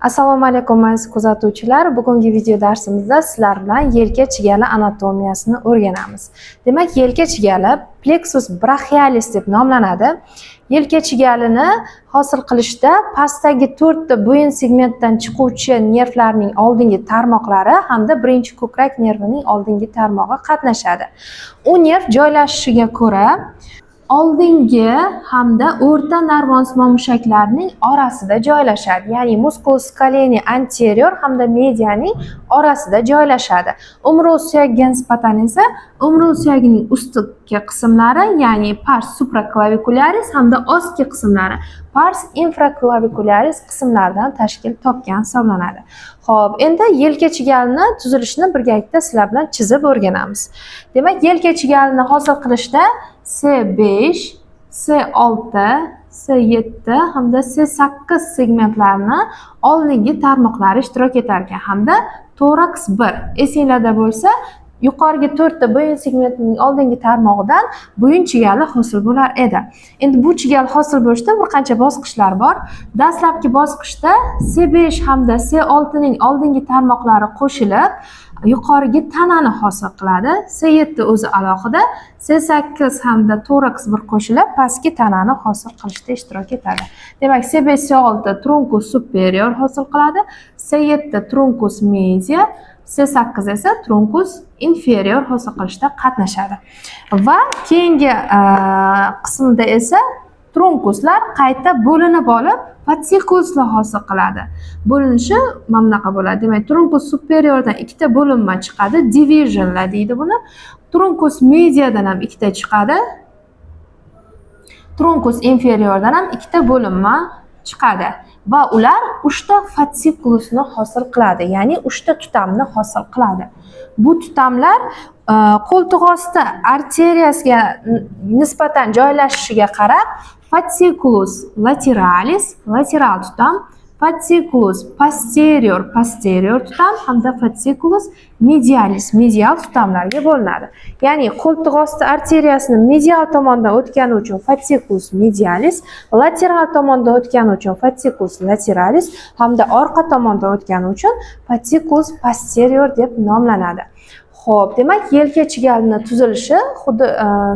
Assalomu alaykum aziz kuzatuvchilar. Bugungi video darsimizda sizlar bilan yelka chigali anatomiyasini o'rganamiz. Demak, yelka chigali plexus brachialis deb nomlanadi. Yelka chigalini hosil qilishda pastdagi 4 ta bo'yin segmentdan chiquvchi nervlarning oldingi tarmoqlari hamda birinchi ko'krak nervining oldingi tarmog'i qatnashadi. U nerv joylashishiga ko'ra oldingi hamda o'rta narvonsimon mushaklarining orasida joylashadi. Ya'ni musculus scaleni anterior hamda medianing orasida joylashadi. Umru suyagiga nisbatan esa umru suyagining ustki qismlari, ya'ni pars supraclavicularis hamda ostki qismlari pars infraclavicularis qismlaridan tashkil topgan hisoblanadi. Xo'p, endi yelka chigalini tuzilishini birgalikda sizlar bilan chizib o'rganamiz. Demak, yelka chigalini hosil qilishda C5, C6, C7 hamda C8 segmentlarini oldingi tarmoqlari ishtirok etar ekan hamda toraks 1. Esinglarda bo'lsa, yuqoriga 4 ta bo'yin segmentining oldingi tarmog'idan bo'yin chigali hosil bo'lar edi. Endi bu chigal hosil bo'lishda bir qancha bosqichlar bor. Dastlabki bosqichda C5 hamda C6 ning oldingi tarmoqlari qo'shilib yuqoriga tanani hosil qiladi. C7 o'zi alohida, C8 hamda toraks 1 qo'shilib pastki tanani hosil qilishda ishtirok etadi. Demak, C5 C6 truncus superior hosil qiladi, C7 truncus media, C8 esa truncus inferior hosil qilishda qatnashadi. Va keyingi qismda esa truncuslar qayta bo'linib olib fasciculuslar hosil qiladi. Bo'linishi mana bunaqa bo'ladi. Demak, truncus superiordan ikkita bo'linma chiqadi, divisionlar deydi buni. Truncus mediadan ham ikkita chiqadi. Truncus inferiordan ham ikkita bo'linma chiqadi va ular 3 ta fasciculusni hosil qiladi, ya'ni 3 ta tutamni hosil qiladi. Bu tutamlar qo'ltiqosti arteriyasiga nisbatan joylashishiga qarab fasciculus lateralis lateral tutam, fasciculus posterior posterior tutam hamda fasciculus medialis medial tutamlarga bo'linadi. Ya'ni qo'ltiqosti arteriyasini medial tomondan o'tgani uchun fasciculus medialis, lateral tomondan o'tgani uchun fasciculus lateralis hamda orqa tomondan o'tgani uchun fasciculus posterior deb nomlanadi. Xo'p, demak, yelka chigalini tuzilishi xuddi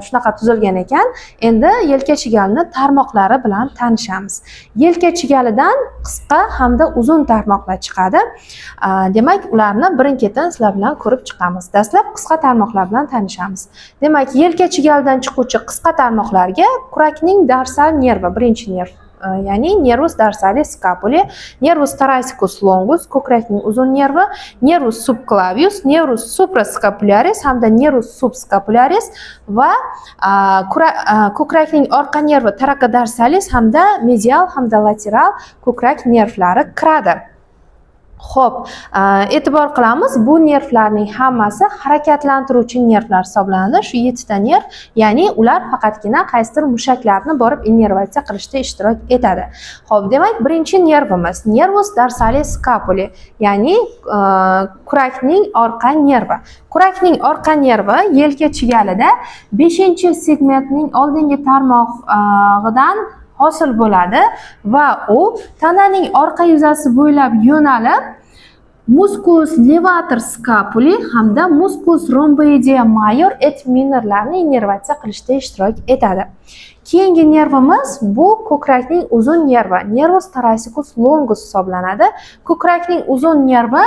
shunaqa tuzilgan ekan. Endi yelka chigalini tarmoqlari bilan tanishamiz. Yelka chigalidan qisqa hamda uzun tarmoqlar chiqadi. Demak, ularni birin-ketin sizlar bilan ko'rib chiqamiz. Dastlab qisqa tarmoqlar bilan tanishamiz. Demak, yelka chigalidan chiquvchi qisqa tarmoqlarga kurakning dorsal nervi, birinchi nerv, ya'ni nervus dorsalis scapulae, nervus thoracicus longus, ko'krakning uzun nervi, nervus subclavius, nervus suprascapularis hamda nervus subscapularis va ko'krakning orqa nervi thoracodarsalis hamda medial hamda lateral ko'krak nervlari kiradi. Xo'p, e'tibor qilamiz, bu nervlarning hammasi harakatlantiruvchi nervlar hisoblanadi. Shu 7 ta nerv, ya'ni ular faqatgina qaysidir mushaklarni borib innervatsiya qilishda ishtirok etadi. Xo'p, demak, birinchi nervimiz nervus dorsalis scapulae, ya'ni kurakning orqa nervi. Kurakning orqa nervi yelka chigalida 5-segmentning oldingi tarmog'idan hosil bo'ladi va u tananing orqa yuzasi bo'ylab yo'nalib musculus levator scapulae hamda musculus rhomboidea major et minorlarni innervatsiya qilishda ishtirok etadi. Keyingi nervimiz bu ko'krakning uzun nervi, nervus thoracicus longus hisoblanadi. Ko'krakning uzun nervi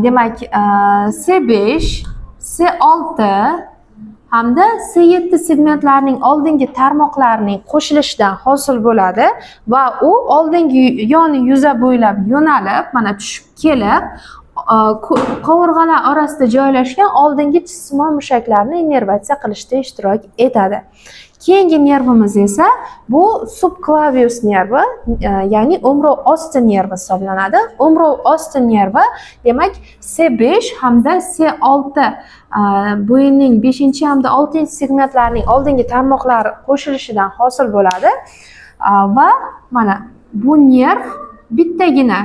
demak C5, C6 hamda C7 segmentlarining oldingi tarmoqlarining qo'shilishidan hosil bo'ladi va u oldingi yoni yuza bo'ylab yo'nalib, mana tushib kelib, qovurg'alar orasida joylashgan oldingi jismon mushaklarni innervatsiya qilishda ishtirok etadi. Keyingi nervimiz esa bu subclavius nervi, ya'ni umru osti nervi hisoblanadi. Umru osti nervi demak C5 hamda C6 bo'yinning 5 hamda 6 segmentlarining oldingi tarmoqlari qo'shilishidan hosil bo'ladi va mana bu nerv bittagina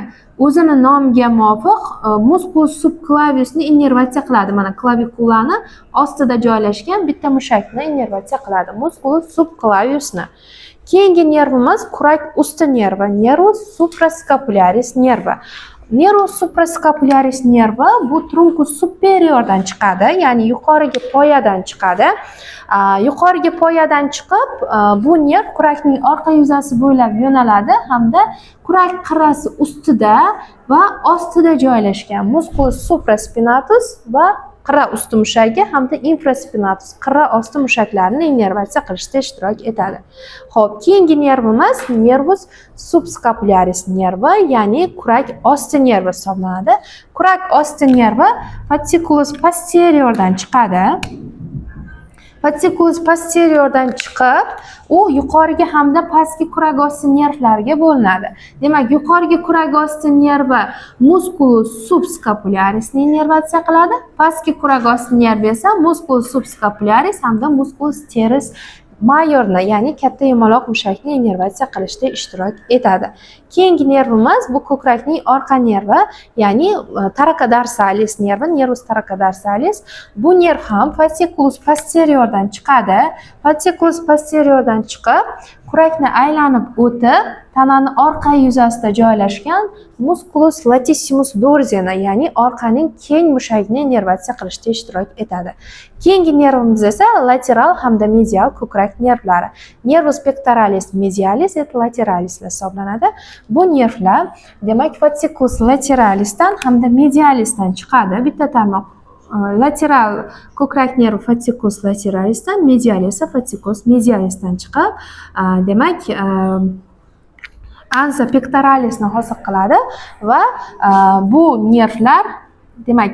o'zini nomiga muvofiq musculus subclaviusni innervatsiya qiladi. Mana klavikulani ostida joylashgan bitta mushakni innervatsiya qiladi, musculus subclaviusni. Keyingi nervimiz kurak usti nervi, nervus supraskapularis nervi. Nervus supraskapularis nervi bu truncus superiordan chiqadi, ya'ni yuqoriga poyadan chiqadi. Yuqoriga poyadan chiqib, bu nerv kurakning orqa yuzasi bo'ylab yo'naladi hamda kurak qirrasi ustida va ostida joylashgan musculus supraspinatus va qirra usti mushagi hamda infraspinatus qirra osti mushaklarini innervatsiya qilishda ishtirok etadi. Xo'p, keyingi nervimiz nervus subscapularis nervi, ya'ni kurak osti nervi hisoblanadi. Kurak osti nervi fasciculus posteriordan chiqadi. Fasciculus posteriordan chiqib, u yuqoriga hamda pastki kurak osti nervlarga bo'linadi. Demak, yuqoriga kurak osti nervi musculus subscapularisni innervatsiya qiladi, pastki kurak osti nervi esa musculus subscapularis hamda musculus teres majorni, ya'ni katta yumaloq mushakni innervatsiya qilishda ishtirok etadi. Keyingi nervimiz bu ko'krakning orqa nervi, ya'ni thoracodarsalis nervi, nervus thoracodarsalis. Bu nerv ham fasciculus posteriordan chiqadi. Fasciculus posteriordan chiqib, kurakni aylanib o'tib, tanani orqa yuzasida joylashgan musculus latissimus dorsini, ya'ni orqaning keng mushagini innervatsiya qilishda ishtirok etadi. Keyingi nervimiz esa lateral hamda medial ko'krak nervlari. Nervus pectoralis medialis et lateralis hisoblanadi. Bu nervlar, demak, fasciculus lateralisdan hamda medialisdan chiqadi. Bitta tarmoq lateral ko'krak nervi fasciculus lateralisdan, medial esa fasciculus medialisdan chiqib, demak, ansa pectoralisni hosil qiladi va bu nervlar, demak,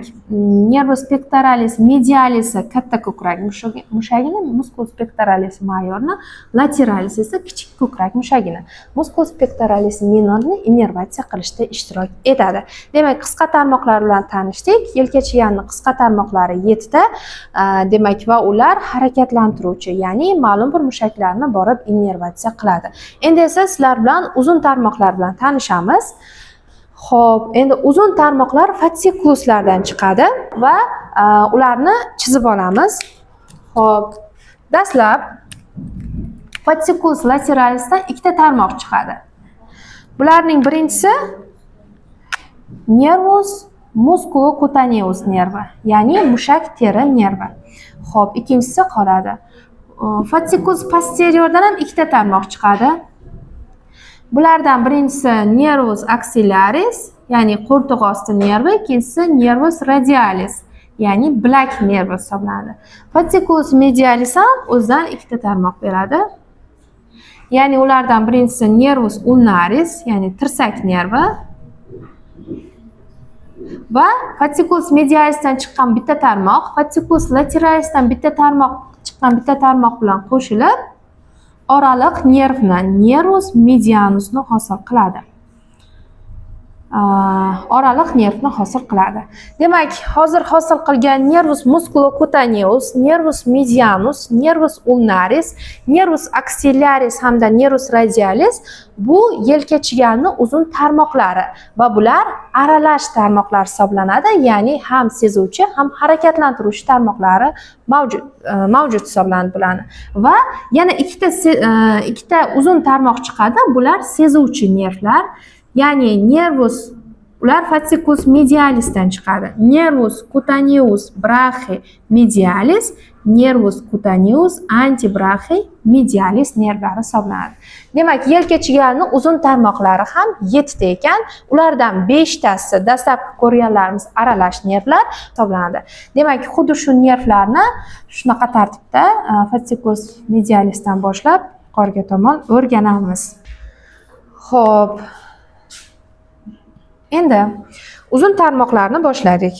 nervus pectoralis medialis katta ko'krak mushagini, musculus pectoralis majorni, lateralis esa kichik ko'krak mushagini, musculus pectoralis minorni innervatsiya qilishda ishtirok etadi. Demak, qisqa tarmoqlar bilan tanishdik. Yelka chiganning qisqa tarmoqlari 7 ta, demak, va ular harakatlantiruvchi, ya'ni ma'lum bir mushaklarni borib innervatsiya qiladi. Endi esa sizlar bilan uzun tarmoqlar bilan tanishamiz. Xo'p, endi uzun tarmoqlar fascikuluslardan chiqadi va ularni chizib olamiz. Xo'p, dastlab fasciculus lateralisdan ikkita tarmoq chiqadi. Bularning birinchisi nervus musculocutaneus nervi, ya'ni mushak teri nervi. Xo'p, ikkinchisi qoladi. Fasciculus posteriordan ham ikkita tarmoq chiqadi. Bulardan birinchisi nervus axillaris, ya'ni qo'rtiq osti nervi, ikkinchisi nervus radialis, ya'ni bilak nervi hisoblanadi. Fasciculus medialis ham o'zidan ikkita tarmoq beradi. Ya'ni ulardan birinchisi nervus ulnaris, ya'ni tirsak nervi va fasciculus medialisdan chiqqan bitta tarmoq, fasciculus lateralisdan bitta tarmoq chiqqan bitta tarmoq bilan qo'shilib oraliq nervni, nervus medianusni hosil qiladi. Oraliq nervni hosil qiladi. Demak, hozir hosil qilgan nervus musculocutaneus, nervus medianus, nervus ulnaris, nervus axillaris hamda nervus radialis bu yelka chiganning uzun tarmoqlari va bular aralash tarmoqlar hisoblanadi, ya'ni ham sezuvchi, ham harakatlantiruvchi tarmoqlari mavjud hisoblanadi bularni. Va yana ikkita uzun tarmoq chiqadi. Bular sezuvchi nervlar, ya'ni nervus, ular fasciculus medialisdan chiqadi. Nervus cutaneus brachii medialis, nervus cutaneus antebrachii medialis nervlari hisoblanadi. Demak, yelka chiganning uzun tarmoqlari ham 7 ta ekan. Ulardan 5 tasi dastlabki ko'rganlarimiz aralash nervlar hisoblanadi. Demak, xuddi shu nervlarni shunaqa tartibda fasciculus medialisdan boshlab yuqoriga tomon o'rganamiz. Xo'p, endi uzun tarmoqlarni boshladik.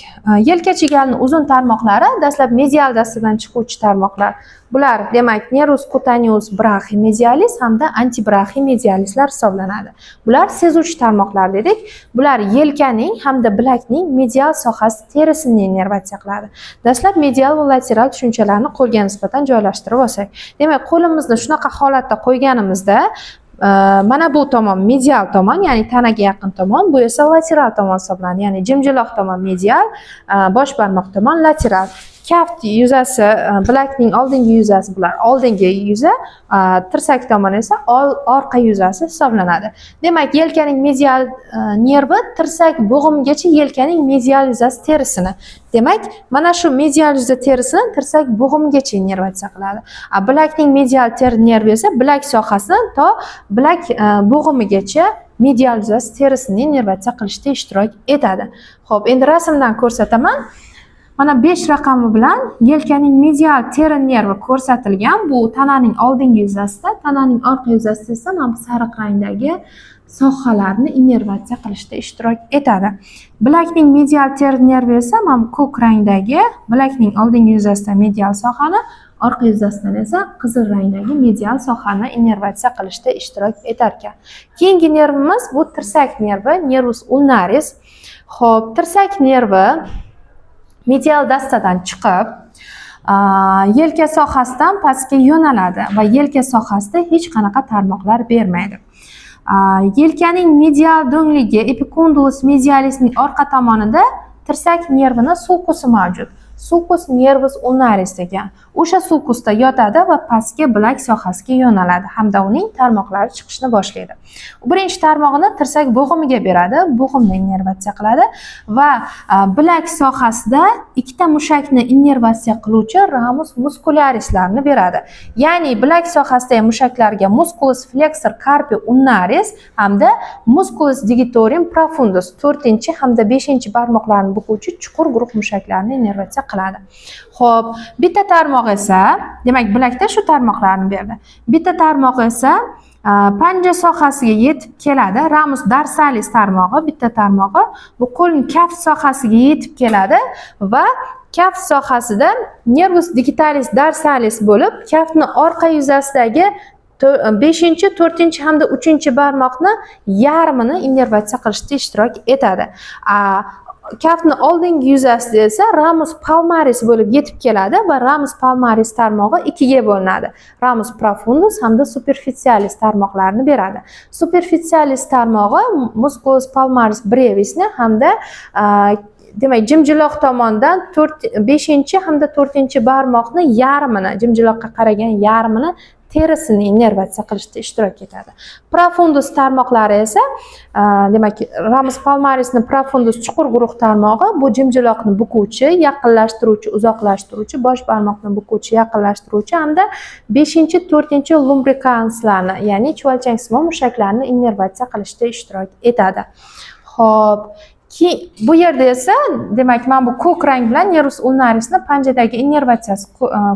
Yelka chiganning uzun tarmoqlari dastlab medial dastadan chiquvchi tarmoqlar. Bular, demak, nervus cutaneus brachii medialis hamda antebrachii medialislar hisoblanadi. Bular sezuvchi tarmoqlar dedik. Bular yelkaning hamda bilakning medial sohasi terisini innervatsiya qiladi. Dastlab medial va lateral tushunchalarni qo'lga nisbatan joylashtirib olsak. Demak, qo'limizni shunaqa holatda qo'yganimizda mana bu tomon medial tomon, ya'ni tanaga yaqin tomon, bu esa lateral tomon hisoblanadi. Ya'ni jimjiloq tomon medial, bosh barmoq tomon lateral. kaft yuzasi, bilakning oldingi yuzasi bular. Oldingi yuza, tirsak tomon esa orqa yuzasi hisoblanadi. Demak, yelkaning medial nervi tirsak bo'g'imigacha yelkaning medial yuzasi terisini. Demak, mana shu medial yuza terisini tirsak bo'g'imigacha innervatsiya qiladi. Bilakning medial nervi esa bilak sohasidan to bilak bo'g'imigacha medial yuzasi terisini innervatsiya qilishda ishtirok etadi. Xo'p, endi rasmdan ko'rsataman. Mana 5 raqami bilan yelkaning medial teri nervi ko'rsatilgan. Bu tananing oldingi yuzasida, tananing orqa yuzasida esa mana bu sariq rangdagi sohalarni innervatsiya qilishda ishtirok etadi. Bilakning medial teri nervi esa mana bu ko'k rangdagi, bilakning oldingi yuzasida medial sohani, orqa yuzasidan esa qizil rangdagi medial sohani innervatsiya qilishda ishtirok etar ekan. Keyingi nervimiz bu tirsak nervi, nervus ulnaris. Xo'p, tirsak nervi medial dastadan chiqib, yelka sohasidan pastga yo'naladi va yelka sohasida hech qanaqa tarmoqlar bermaydi. Yelkaning medial do'ngligi epicondylus medialisning orqa tomonida tirsak nervini sulcusi mavjud. Sulcus nervus ulnaris degan. O'sha sulcusda yotadi va pastga bilak sohasiga yo'naladi hamda uning tarmoqlari chiqishni boshlaydi. Birinchi tarmog'ini tirsak bo'g'imiga beradi, bo'g'imni innervatsiya qiladi va bilak sohasida ikkita mushakni innervatsiya qiluvchi ramus muscularislarni beradi. Ya'ni bilak sohasidagi mushaklarga musculus flexor carpi ulnaris hamda musculus digitorum profundus 4 hamda 5 barmoqlarni bukuvchi chuqur guruh mushaklarni innervatsiya qiladi. Xo'p, bitta tarmoq esa, demak bilakda shu tarmoqlarni berdi. Bitta tarmoq esa panja sohasiga yetib keladi. Ramus dorsalis tarmog'i, bitta tarmog'i bu qo'lning kaft sohasiga yetib keladi va kaft sohasida nervus digitalis dorsalis bo'lib, kaftning orqa yuzasidagi 5, 4 hamda 3 barmoqni yarmini innervatsiya qilishda ishtirok etadi. Kaftning oldingi yuzasida esa ramus palmaris bo'lib yetib keladi va ramus palmaris tarmog'i ikkiga bo'linadi. Ramus profundus hamda superficialis tarmoqlarini beradi. Superficialis tarmog'i musculus palmaris brevisni hamda demak jimjiloq tomonidan 5 hamda 4 barmoqni yarmini, jimjiloqqa qaragan yarmini terisini innervatsiya qilishda ishtirok etadi. Profundus tarmoqlari esa, demak, ramus palmarisni profundus chuqur guruh tarmog'i bu jimjiloqni bukuvchi, yaqinlashtiruvchi, uzoqlashtiruvchi, bosh barmoqni bukuvchi, yaqinlashtiruvchi hamda 5, 4 lumbricanslarni, ya'ni chuvalchangsimon mushaklarni innervatsiya qilishda ishtirok etadi. Xo'p, bu yerda esa, demak, mana bu ko'k rang bilan nervus ulnarisni panjadagi innervatsiyasi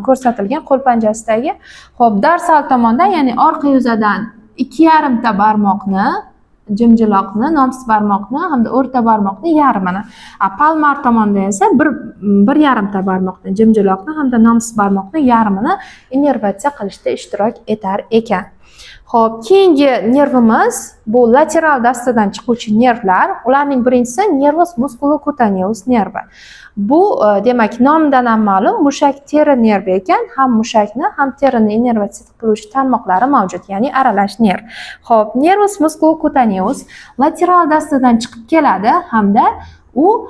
ko'rsatilgan, qo'l panjasidagi. Xo'p, dorsal tomondan, ya'ni orqa yuzadan 2,5 ta barmoqni, jimjiloqni, nomsiz barmoqni hamda o'rta barmoqni yarmini. Palmar tomonda esa 1,5 ta barmoqni, jimjiloqni hamda nomsiz barmoqni yarmini innervatsiya qilishda ishtirok etar ekan. Xo'p, keyingi nervimiz bu lateral dastadan chiquvchi nervlar. Ularning birinchisi nervus musculocutaneus nervi. Bu demak nomidan ham ma'lum, mushak teri nervi ekan, ham mushakni, ham terini innervatsiya qiluvchi tarmoqlari mavjud, ya'ni aralash nerv. Xo'p, nervus musculocutaneus lateral dastadan chiqib keladi hamda u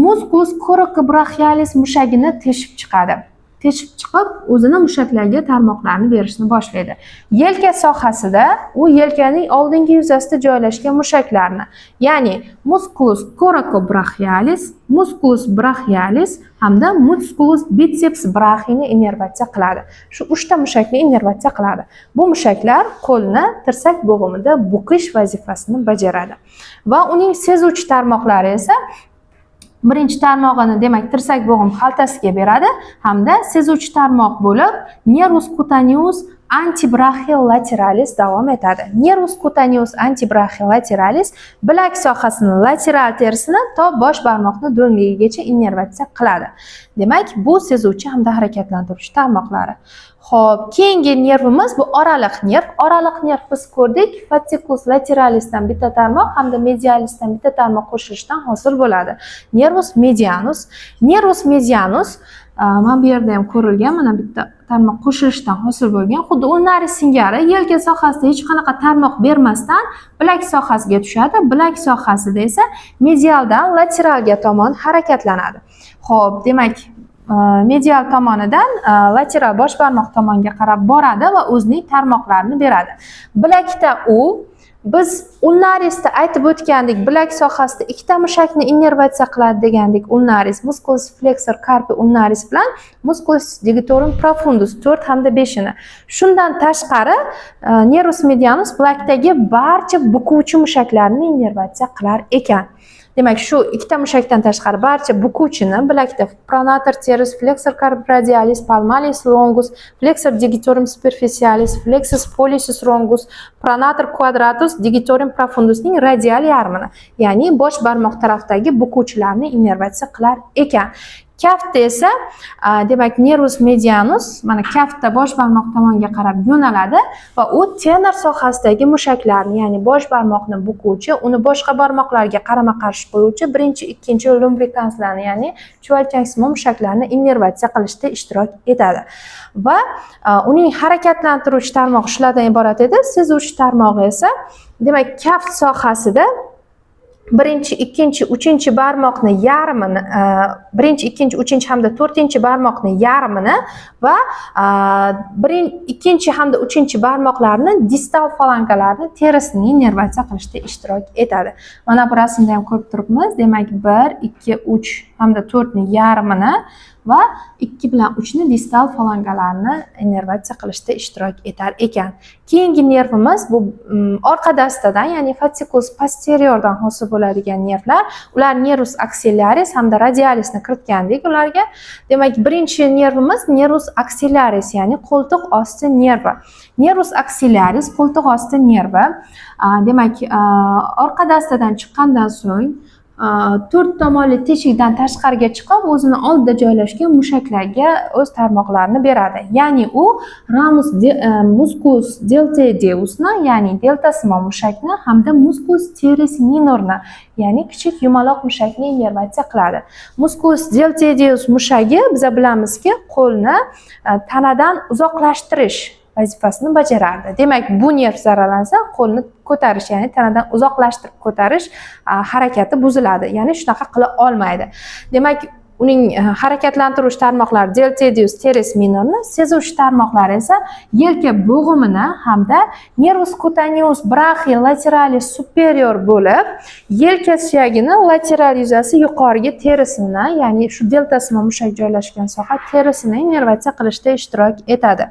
musculus coracobrachialis mushagini teshib chiqadi. Teshib chiqib, o'zini mushaklarga tarmoqlarni berishni boshlaydi. Yelka sohasida u yelkaning oldingi yuzasida joylashgan mushaklarni, ya'ni musculus coracobrachialis, musculus brachialis hamda musculus biceps brachini innervatsiya qiladi. Shu 3 ta mushakni innervatsiya qiladi. Bu mushaklar qo'lni tirsak bo'g'imida buqish vazifasini bajaradi. Va uning sezuvchi tarmoqlari esa birinchi tarmog'ini, demak, tirsak bo'g'im xaltasiga beradi hamda sezuvchi tarmoq bo'lib nervus cutaneus antebrachial lateralis davom etadi. Nervus cutaneus antebrachial lateralis bilak sohasini lateral terisini to bosh barmoqni do'ngligigacha innervatsiya qiladi. Demak, bu sezuvchi hamda harakatlantiruvchi tarmoqlari. Xo'p, keyingi nervimiz bu oraliq nerv. Oraliq nerv biz ko'rdik, fasciculus lateralisdan bitta tarmoq hamda medialisdan bitta tarmoq qo'shilishdan hosil bo'ladi. Nervus medianus. Nervus medianus mana bu yerda ham ko'rilgan, mana bitta tarmoq qo'shilishdan hosil bo'lgan. Xuddi ulnaris singari yelka sohasida hech qanaqa tarmoq bermasdan bilak sohasiga tushadi. Bilak sohasida esa medialdan lateralga tomon harakatlanadi. Xo'p, demak, medial tomonidan lateral bosh barmoq tomonga qarab boradi va o'zining tarmoqlarini beradi. Bilakda biz ulnarisda aytib o'tgandik, bilak sohasida ikkita mushakni innervatsiya qiladi degandik. Ulnaris, musculus flexor carpi ulnaris bilan musculus digitorum profundus 4 hamda 5-ni. Shundan tashqari nervus medianus bilakdagi barcha bukuvchi mushaklarni innervatsiya qilar ekan. Demak, shu ikkita mushakdan tashqari barcha bukuvchini bilakda pronator teres, flexor carpi radialis, palmalis longus, flexor digitorum superficialis, flexus pollicis longus, pronator quadratus, digitorum profundusning radial yarmini, ya'ni bosh barmoq tarafdagi bukuvchilarni innervatsiya qilar ekan. Kaftda esa demak nervus medianus mana kaftda bosh barmoq tomonga qarab yo'naladi va u tenor sohasidagi mushaklarni, ya'ni bosh barmoqni bukuvchi, uni boshqa barmoqlarga qarama-qarshi qo'yuvchi birinchi, ikkinchi lumbrikanslarni, ya'ni chuvalchangsimon mushaklarni innervatsiya qilishda ishtirok etadi. Va uning harakatlantiruvchi tarmog'i shulardan iborat edi. Sezuvchi tarmog'i esa demak kaft sohasida birinchi, ikkinchi, uchinchi barmoqni yarmini, birinchi, ikkinchi, uchinchi hamda to'rtinchi barmoqni yarmini va ikkinchi hamda uchinchi barmoqlarni distal falangalarni terisini innervatsiya qilishda ishtirok etadi. Mana bu rasmda ham ko'rib turibmiz. Demak, 1, 2, 3 hamda 4 ni yarmini va 2 bilan 3 ni distal falangalarni innervatsiya qilishda ishtirok etar ekan. Keyingi nervimiz bu orqa dastadan, ya'ni fasciculus posteriordan hosil bo'ladigan nervlar. Ular nervus axillaris hamda radialisni kiritgandik ularga. Demak, birinchi nervimiz nervus axillaris, ya'ni qo'ltiq osti nervi. Nervus axillaris qo'ltiq osti nervi. Demak, orqa dastadan chiqqandan so'ng 4 tomonli teshikdan tashqariga chiqib, o'zini oldida joylashgan mushaklarga o'z tarmoqlarini beradi. Ya'ni u ramus musculus deltoideusni, ya'ni deltasimon mushakni hamda musculus teres minorni, ya'ni kichik yumaloq mushakni innervatsiya qiladi. Musculus deltoideus mushagi biz bilamizki, qo'lni tanadan uzoqlashtirish vazifasini bajarardi. Demak, bu nerv zararlansa, qo'lni ko'tarish, ya'ni tanadan uzoqlashtirib ko'tarish harakati buziladi. Ya'ni shunaqa qila olmaydi. Demak, uning harakatlantiruvchi tarmoqlari deltoideus teres minorni, sezuvchi tarmoqlari esa yelka bo'g'imini hamda nervus cutaneus brachial lateralis superior bo'lib, yelka suyagini lateral yuzasi yuqoriga terisini, ya'ni shu deltasimon mushak joylashgan soha terisini innervatsiya qilishda ishtirok etadi.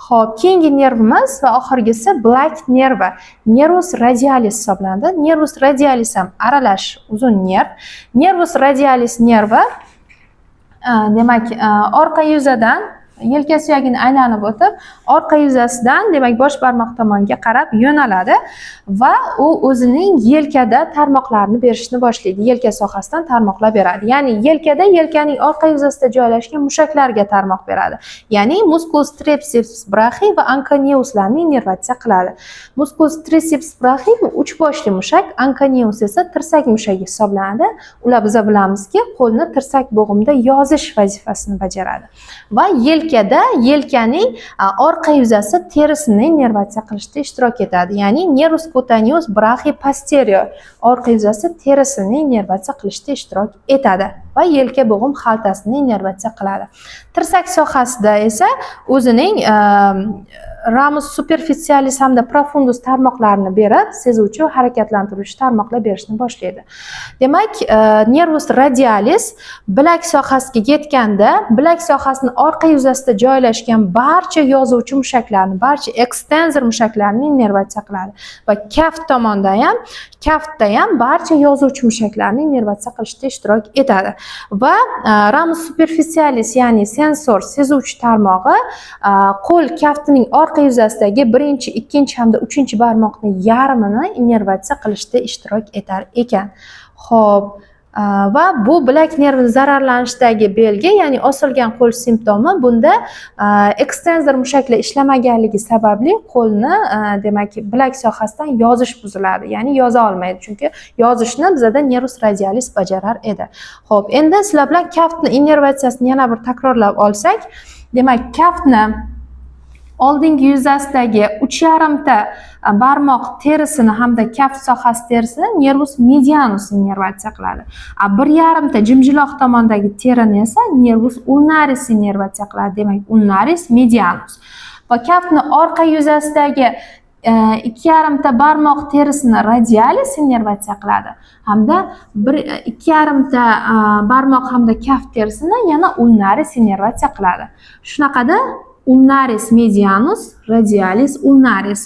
Xo'p, keyingi nervimiz va oxirgisi bilak nervi, nervus radialis hisoblanadi. Nervus radialis ham aralash uzun nerv. Nervus radialis nervi demak, orqa yuzadan yelka suyagini aylanib o'tib, orqa yuzasidan, demak, bosh barmoq tomonga qarab yo'naladi va u o'zining yelkada tarmoqlarni berishni boshlaydi. Yelka sohasidan tarmoqlar beradi. Ya'ni yelkada yelkaning orqa yuzasida joylashgan mushaklarga tarmoq beradi. Ya'ni musculus triceps brachii va anconeuslarni innervatsiya qiladi. Musculus triceps brachii bu uch boshli mushak, anconeus esa tirsak mushagi hisoblanadi. Ular biz bilamizki, qo'lni tirsak bo'g'imda yozish vazifasini bajaradi. Va yelkaning orqa yuzasi terisini innervatsiya qilishda ishtirok etadi. Ya'ni nervus cutaneus brachial posterior orqa yuzasi terisini innervatsiya qilishda ishtirok etadi va yelka bo'g'im xaltasini innervatsiya qiladi. Tirsak sohasida esa o'zining ramus superficialis hamda profundus tarmoqlarini berib, sezuvchi va harakatlantiruvchi tarmoqlar berishni boshlaydi. Demak, nervus radialis bilak sohasiga yetganda, bilak sohasining orqa yuzasida joylashgan barcha yozuvchi mushaklarni, barcha extensor mushaklarni innervatsiya qiladi va kaftda ham barcha yozuvchi mushaklarni innervatsiya qilishda ishtirok etadi. Va ramus superficialis, ya'ni sensor sezuvchi tarmog'i qo'l kaftining orqa yuzasidagi birinchi, ikkinchi hamda uchinchi barmoqni yarmini innervatsiya qilishda ishtirok etar ekan. Xo'p, va bu bilak nervi zararlanishdagi belgi, ya'ni osilgan qo'l simptomi. Bunda extensor mushaklar ishlamaganligi sababli qo'lni demak bilak sohasidan yozish buziladi, ya'ni yoza olmaydi, chunki yozishni bizda nervus radialis bajarar edi. Xo'p, endi sizlar bilan kaftni innervatsiyasini yana bir takrorlab olsak, demak, kaftni oldingi yuzasdagi 3,5 ta barmoq terisini hamda kaft sohasi terisini nervus medianus innervatsiya qiladi. 1,5 ta jimjiloq tomondagi terini esa nervus ulnaris innervatsiya qiladi. Demak, ulnaris medianus. Va kaftni orqa yuzasidagi 2,5 ta barmoq terisini radialis innervatsiya qiladi. Hamda 2,5 ta barmoq hamda kaft terisini yana ulnaris innervatsiya qiladi. Shunaqada ulnaris medianus, radialis ulnaris,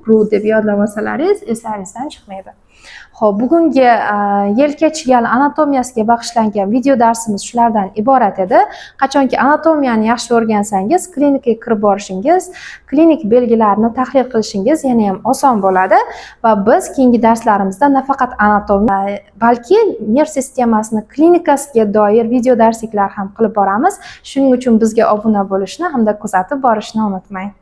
ru deb yodlab olsalaringiz eslaringizdan chiqmaydi. Xo'p, bugungi yelka chigali anatomiyasiga bag'ishlangan video darsimiz shulardan iborat edi. Qachonki anatomiyani yaxshi o'rgansangiz, klinikaga kirib borishingiz, klinik belgilarni tahlil qilishingiz yana ham oson bo'ladi va biz keyingi darslarimizda nafaqat anatomiya, balki nerv sistemasini klinikasiga doir video darsliklar ham qilib boramiz. Shuning uchun bizga obuna bo'lishni hamda kuzatib borishni unutmang.